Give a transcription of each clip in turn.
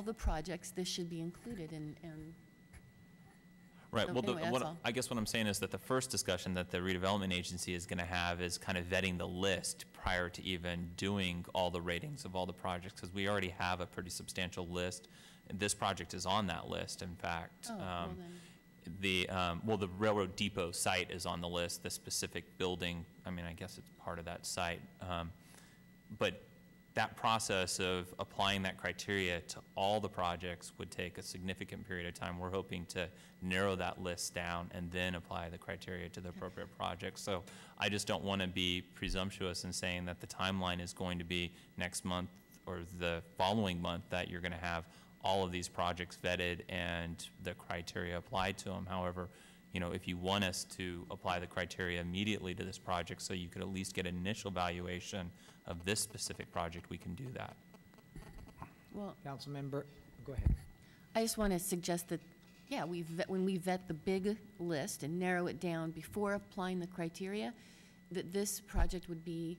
the projects, this should be included and Right. so Well, anyway, I guess what I'm saying is that the first discussion that the redevelopment agency is going to have is kind of vetting the list prior to even doing all the ratings of all the projects, because we already have a pretty substantial list. And this project is on that list, in fact. Oh, well then. The railroad depot site is on the list. The specific building, I mean, I guess it's part of that site. But that process of applying that criteria to all the projects would take a significant period of time. We're hoping to narrow that list down and then apply the criteria to the appropriate projects. So I just don't want to be presumptuous in saying that the timeline is going to be next month or the following month that you're going to have all of these projects vetted and the criteria applied to them. However, you know, if you want us to apply the criteria immediately to this project so you could at least get an initial valuation of this specific project, we can do that. Well, Councilmember, go ahead. I just want to suggest that, yeah, when we vet the big list and narrow it down before applying the criteria, that this project would be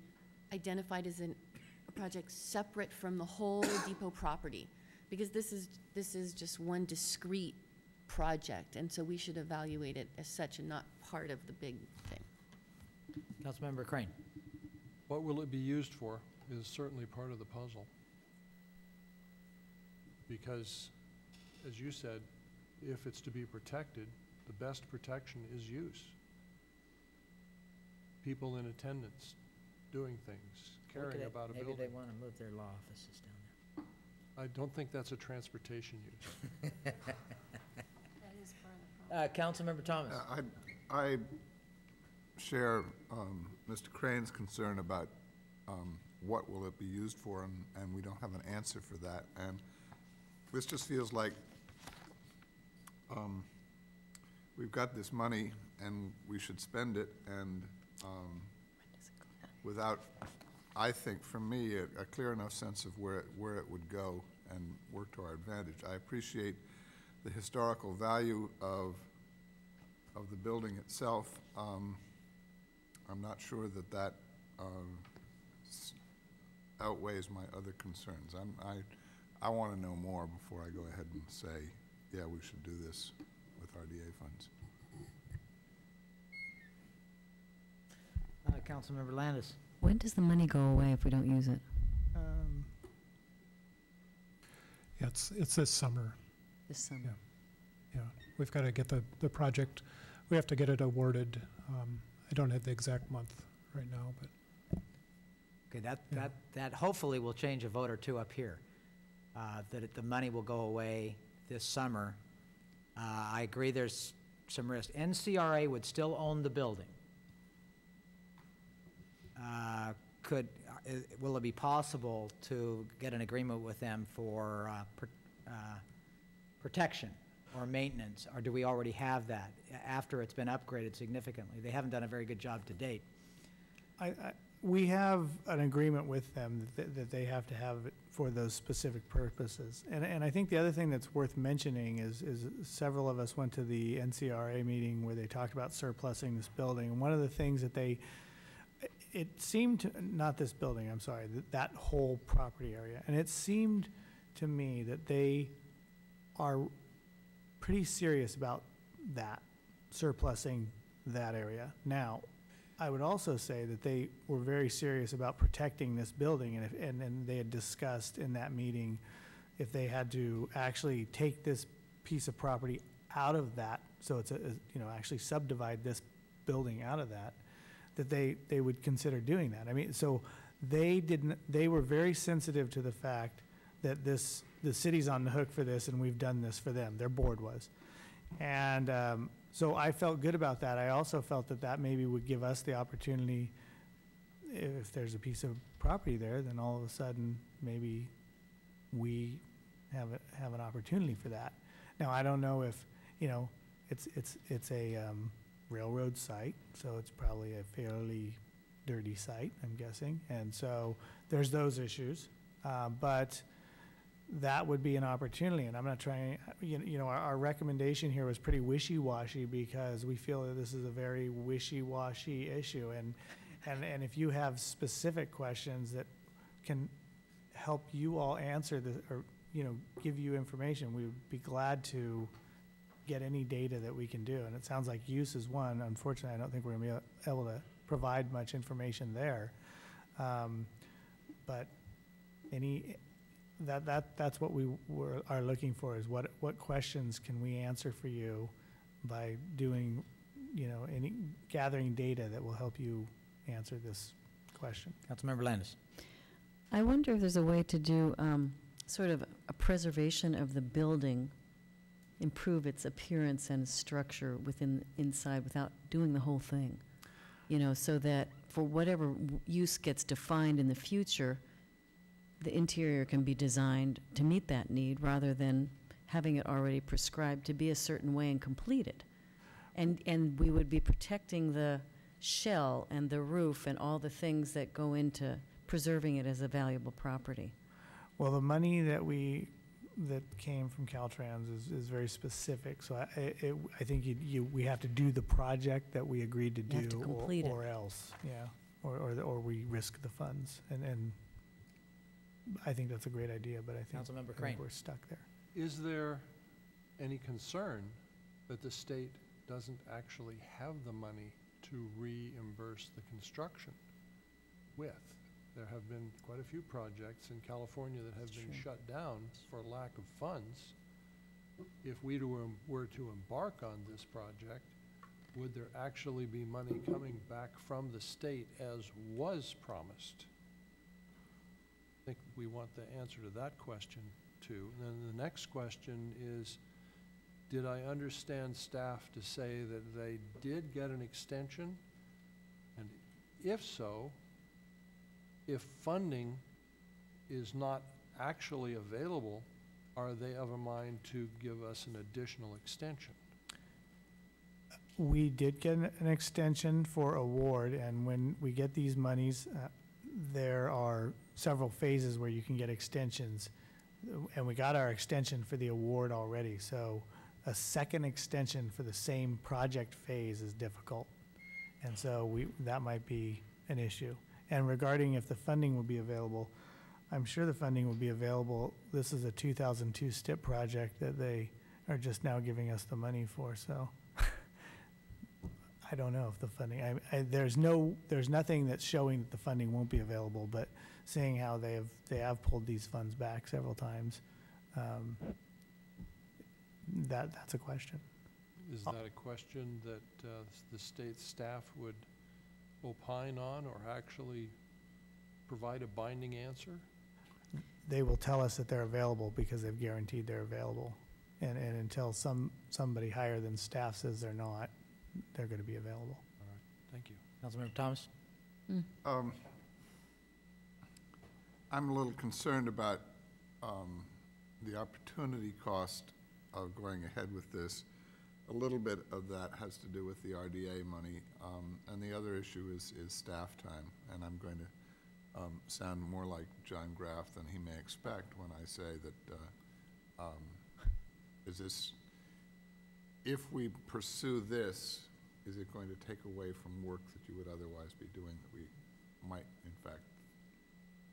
identified as a project separate from the whole depot property, because this is just one discrete project, and so we should evaluate it as such and not part of the big thing. Councilmember Crane. What will it be used for is certainly part of the puzzle. Because, as you said, if it's to be protected, the best protection is use. People in attendance, doing things, caring about a building. Maybe they want to move their law offices down there. I don't think that's a transportation use. That is part of the problem. Councilmember Thomas. I share Mr. Crane's concern about what will it be used for, and we don't have an answer for that. And this just feels like we've got this money and we should spend it, and without, I think, for me, a clear enough sense of where it would go and work to our advantage. I appreciate the historical value of the building itself. I'm not sure that outweighs my other concerns. I want to know more before I go ahead and say, yeah, we should do this with RDA funds. Councilmember Landis. When does the money go away if we don't use it? Yeah, it's this summer. This summer. Yeah, we've got to get the project. We have to get it awarded. I don't have the exact month right now, but Okay, Yeah. that hopefully will change a vote or two up here. That the money will go away this summer. I agree there's some risk. NCRA would still own the building. Will it be possible to get an agreement with them for protection or maintenance, or do we already have that after it's been upgraded significantly? They haven't done a very good job to date. We have an agreement with them that they have to have it for those specific purposes. And I think the other thing that's worth mentioning is several of us went to the NCRA meeting where they talked about surplusing this building. And one of the things that it seemed to, not this building, I'm sorry, that whole property area. And it seemed to me that they are pretty serious about that, surplusing that area. Now, I would also say that they were very serious about protecting this building, and they had discussed in that meeting if they had to actually take this piece of property out of that, so it's actually subdivide this building out of that they would consider doing that. I mean, so they were very sensitive to the fact that the city's on the hook for this, and we've done this for them. Their board was. And so I felt good about that. I also felt that maybe would give us the opportunity, if there's a piece of property there, then all of a sudden maybe we have an opportunity for that. Now, I don't know if, it's a railroad site, so it's probably a fairly dirty site, I'm guessing. And so there's those issues. But that would be an opportunity, and I'm not trying, our recommendation here was pretty wishy-washy because we feel that this is a very wishy-washy issue, and if you have specific questions that can help you all answer this, or give you information. We would be glad to get any data that we can do. And it sounds like use is one. Unfortunately, I don't think we're going to be able to provide much information there. But that's what we are looking for, is what questions can we answer for you by doing, gathering data that will help you answer this question. Councilmember Landis. I wonder if there's a way to do sort of a preservation of the building, improve its appearance and structure inside without doing the whole thing, so that for whatever use gets defined in the future, the interior can be designed to meet that need rather than having it already prescribed to be a certain way and completed. And we would be protecting the shell and the roof and all the things that go into preserving it as a valuable property. Well, the money that came from Caltrans is very specific. So I think we have to do the project that we agreed to You have do, to complete it. or else, yeah, or we risk the funds. And I think that's a great idea, but I Councilmember think Crane. we're stuck there. Is there any concern that the state doesn't actually have the money to reimburse the construction with? There have been quite a few projects in California that have been shut down for lack of funds. If we were to embark on this project, would there actually be money coming back from the state as was promised? I think we want the answer to that question too. And then the next question is, did I understand staff to say that they did get an extension? And if so, if funding is not actually available, are they of a mind to give us an additional extension? We did get an extension for award, and when we get these monies, there are several phases where you can get extensions. And we got our extension for the award already, so a second extension for the same project phase is difficult. And so that might be an issue. And regarding if the funding will be available, I'm sure the funding will be available. This is a 2002 STIP project that they are just now giving us the money for, so I don't know if the funding, there's nothing that's showing that the funding won't be available, but seeing how they have pulled these funds back several times, that's a question. Is that a question that the state staff would opine on or actually provide a binding answer? They will tell us that they're available because they've guaranteed they're available. And until somebody higher than staff says they're not, they're going to be available. All right, thank you. Councilmember Thomas. I'm a little concerned about the opportunity cost of going ahead with this. A little bit of that has to do with the RDA money, and the other issue is staff time. And I'm going to sound more like John Graff than he may expect when I say that if we pursue this, is it going to take away from work that you would otherwise be doing that we might, in fact,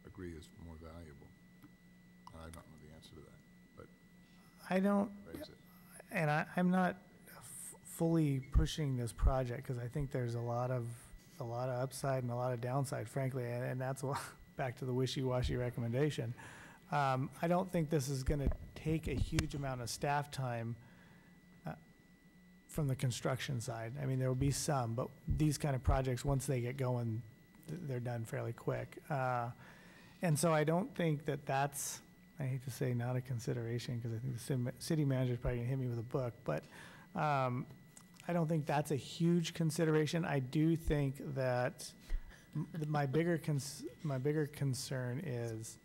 agree is more valuable? I don't know the answer to that, but I don't, raise it. and I'm not fully pushing this project because I think there's a lot of upside and a lot of downside, frankly, and that's back to the wishy-washy recommendation. I don't think this is going to take a huge amount of staff time from the construction side. I mean, there will be some, but these kind of projects, once they get going, they're done fairly quick. And so I don't think that's, I hate to say not a consideration because I think the city manager is probably going to hit me with a book, but I don't think that's a huge consideration. I do think that my bigger concern is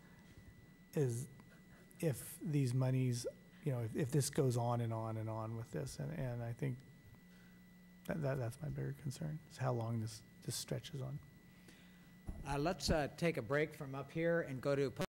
if these monies, if this goes on and on and on with this, and I think that's my bigger concern, is how long this stretches on. Let's take a break from up here and go to